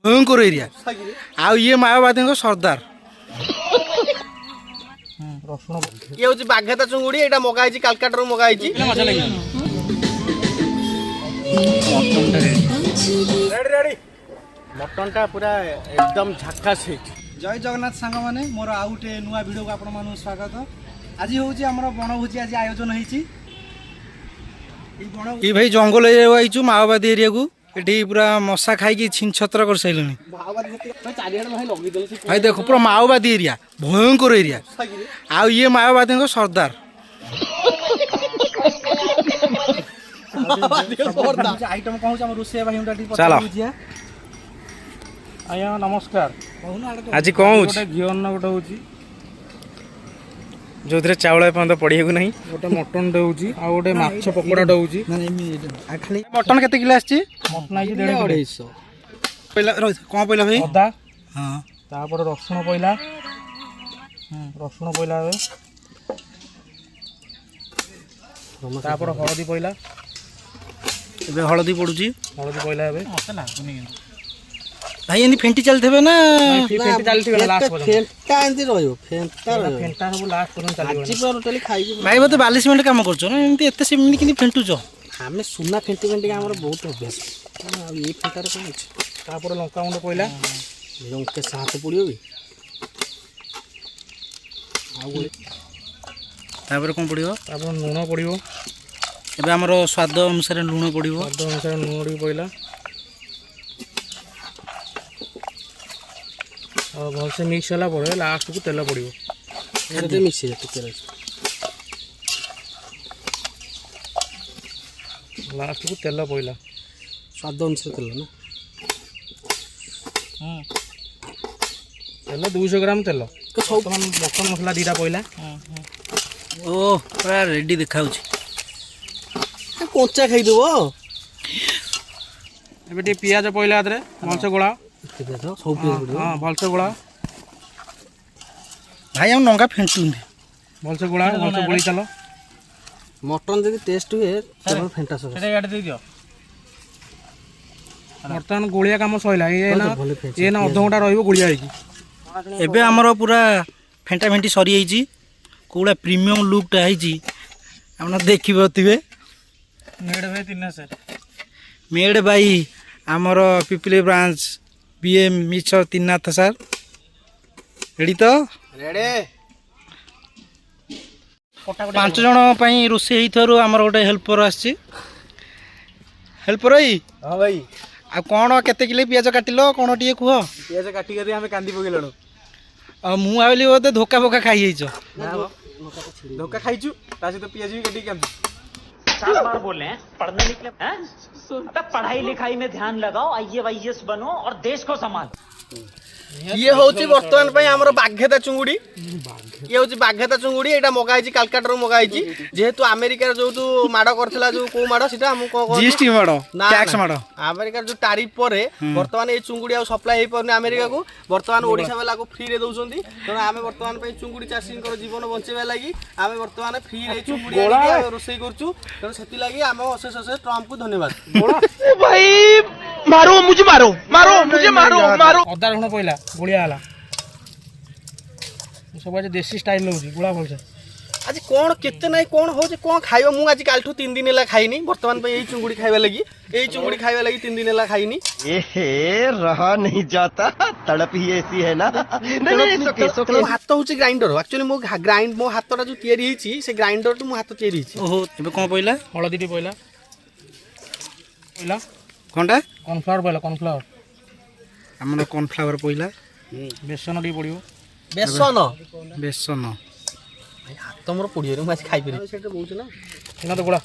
भयंकर एरिया आउ ये माओवादी सरदार ये हूँ बाघेता चुंगुड़ी एटा मगा ହେଇଛି କାଲକାଟାରୁ ମଗା ହେଇଛି मटनटा पूरा एकदम झकास है। जय जगन्नाथ सांग माने मोर आउ गोटे नुआ वीडियो को आपण मानु स्वागत। आज हूँ आमर बनभोजी आज आयोजन होती भाई जंगल एरिया आईचु माओवादी एरिया को ये पूरा मशा खाई छिन छत्र कर सारे भाई देखो पूरा माओवादी एरिया भयंकर एरिया आउ ये माओवादी सरदार आइटम कौन रोषे भाई चलो आज्ञा नमस्कार। आज कौन घी अन्न गोटे हूँ जो चावल पर्यटन पड़िया को नहीं गोटे मटन दे गोटे माछ पकोड़ा हूँ मटन केते किलो आछि मटन आई 150 पहला कौन पहला भाई अदा हाँ तापर रसुण पहला तापर हलदी पहला एबे हलदी पड़ुची पहला एबे मते लागुनी भाई एनी फेंटी चलते ना फेंटी चलते लास्ट फेंटा एंती रहयो फेंटा फेंटा सब लास्ट पर्यंत चलिबो आजी पर टोटली खाई भाई मते 42 मिनिट काम करछो ना एमती एते से मिनिट किनी फेंटुचो हमें सुना फेंटी हमर बहुत अभ्यास आ ये फेंटार कोन अछि तापर लंका गुंड पहला लंका साथ पड़ियो भी तापर कोन पड़ियो तापर लूण पड़ियो एबे हमरो स्वाद अनुसार लूण पड़ियो स्वाद अनुसार लूण पड़िला और भल से मिक्स होला पड़े लास्ट को तेल पड़ियो खाद्य मिक्स जाते तेल लास्ट को तेल पड़िला स्वाद अनुसार तेल ना तेल 200 ग्राम तेल वर्तमान मटन मसला दीटा पड़िला ओ पूरा रेडी देखाउची कंचा खाई देबो एबे टे पियाज पड़िला आदरे भलसे गोळा हाँ भलसे गोळा भाई हम नंगा फेंटू भलसे गोळा भलसे गोली चलो मटन जदी टेस्ट हुए तब फेंटा सब सेटा गाडी दे दियो वर्तमान गोलिया काम सइला ये ना अध घंटा रहइबो गोलिया ହେଇକି एबे हमरो पूरा फेंटा फेंटी सरी आईची कोला प्रीमियम लुकटा आईची हमना देखिबथिबे मेड भाई 3 से मेड भाई हमरो पिपली ब्रांच बीएम मिछ तिनाथ सर रेडी तो रेडी 5 जण पई रोसे हेथरो हमर गोटे हेल्पर आछि हेल्पर भाई हां भाई आ कोन केते किलो पियाज काटिलो कोन टिए कुह पियाज काटी करी हमें कांदी पगेलणो आ मु आइली ओते धोका बोका खाई जाइछो धोका खाइछु तासे तो पियाज भी काटी कांदी 4 बार बोले हैं पढ़ने निकले हैं तब पढ़ाई लिखाई में ध्यान लगाओ आईएएस बनो और देश को संभालो ये होची वर्तमान पई हमर बाघेता चुंगुडी ये होची बाघेता चुंगुडी एटा मगा ହେଇଛି କାଲକାଟାରୁ मगा ହେଇଛି जेहेतु अमेरिका जो तू माडो करथला जो को माडो सिटा हम को जीएसटी माडो टैक्स माडो अमेरिका जो टैरिफ परे वर्तमान ए चुंगुडी आ सप्लाई हे परने अमेरिका को वर्तमान ओडिसा वाला को फ्री रे दउसंती त आमे वर्तमान पई चुंगुडी चाषी कर जीवन बंचेबा लागि आमे वर्तमान फ्री रे चुंगुडी रोसई करछु त सेति लागि आमे अशेष अशेष ट्रम्प को धन्यवाद भाई मारो मुझे मारो अदा रसुण पहला गोलिया हला सब आज देसी स्टाइल लउजी गुळा भलसे आज कोन केते नै कोन हो जे कोन खाइबो मु आज कालठू 3 दिन ला खाइनी वर्तमान पे एई चुंगुडी खाइबा लागि 3 दिन ला खाइनी एहे रहा नहीं जाता तड़प ही ऐसी है ना नहीं तो हाथ होची ग्राइंडर एक्चुअली मो ग्राइंड मो हाथटा जो तयारी हिची से ग्राइंडर तो मो हाथ तयारी हिची ओहो एबे कोन पइला हळदी पहला कोनटा कॉर्नफ्लावर पहला कॉर्नफ्लावर हमर कॉर्नफ्लावर पइला बेसन डी पड़ियो बेसन भाई हाथ मोर पड़ियो रे आज खाइ परि सेटा बहुत ना ना तो गोळा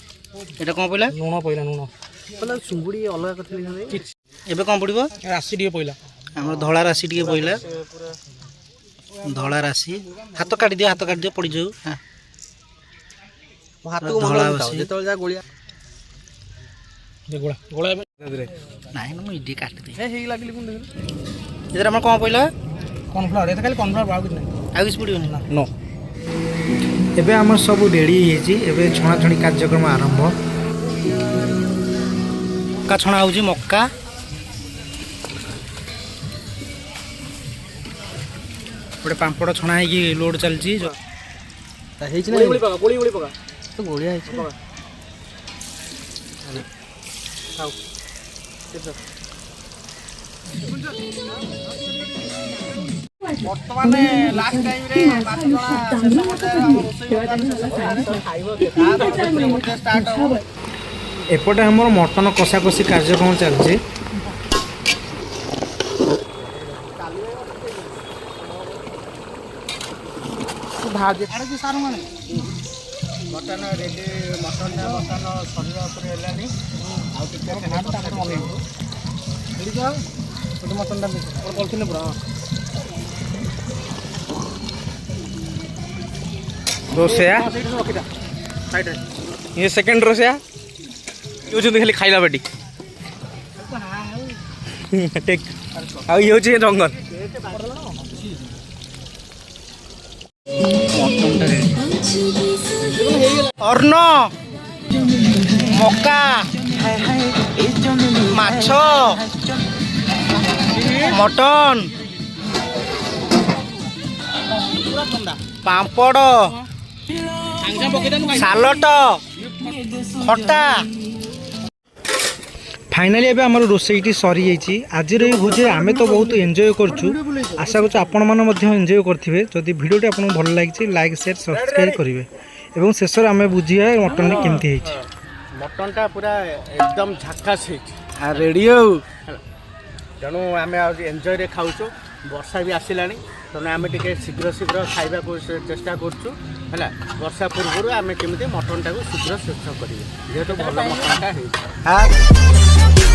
एटा कोन पइला लूण पहला लूण मतलब चुंगुडी अलग कथली नै एबे कोन पड़िबो राशि डी पहला हमर धळा राशि डी पइला धळा राशि हाथ काटी दियो पड़ी जाऊ हां हाथ को धळा जेतल जा गोलिया ये गोळा गोळा नाही ना मुई डी काट दे हे लागली कोन देख इधर हमर कोन पइला कॉर्नफ्लावर एत खाली कॉर्नफ्लावर बाउ किछ नै आ किछ पड़ियोनी ना नो एबे हमर सब रेडी हेची एबे छणा छणी कार्यक्रम आरंभ मक्का छणा होउची मक्का ଗୋଟେ ପାମ୍ପଡ଼ ଛଣା ହେଇକି ଲୋଡ଼ ଚାଲିଛି। ହେଇଛି ନା ଗୋଳି ପକା ଗୋଳି ପକା ତ ବଢ଼ିଆ ହେଇଛି। ବର୍ତ୍ତମାନ ଲାଷ୍ଟ ଟାଇମରେ ମାଛ ଜଣା ଶେଷ ପର୍ଯ୍ୟାୟରେ ଆମ ରୋଷେଇ ଖାଇବ ଷ୍ଟାର୍ଟ ହବ। ଏପଟେ ଆମର ମଟନ କଷାକଷି କାର୍ଯ୍ୟକ୍ରମ ଚାଲିଛି। ମଟନ ରେଡ଼ି ମଟନଟା ବର୍ତ୍ତମାନ ସରିବା ଉପରେ ହେଲାନି। ଆଉ ଟିକେ ମଟନଟା କରିଥିଲେ ପୁରା ରୋଷେୟା ଇଏ ସେକେଣ୍ଡ ରୋଷେୟା ହେଉଛନ୍ତି ଖାଲି ଖାଇଲା ବେଟି। ଠିକ୍। ଆଉ ଇଏ ହେଉଛି ଜଙ୍ଗଲ। ଅର୍ଣ୍ଣ ମକା ମାଛ ମଟନ ପାମ୍ପଡ଼ ସାଲଟ ଖଟା। फाइनाली एबे आमर रोसईटी सरी जाइए। आज भोजे आमे तो बहुत एंजॉय करछु। आशा करछु आपण माने मध्य एंजॉय करथिबे। जदि वीडियोटी आपन भल लागिछि लाइक शेयर सब्सक्राइब करिवे एवं शेष रे आमे बुझिया मटन केमती हेछि। मटनटा पूरा एकदम झकास हेछि आ रेडियो तेणु आमे आज एंजॉय रे खाउछु। वर्षा भी आसिलानी तेणु आमे टिके शीघ्र शीघ्र खाइबा को चेष्टा करछु हैला। वर्षा पूर्व आमे केमती मटनटा को शीघ्र शेष करिवे जेहेतु भल मटनटा हेछि।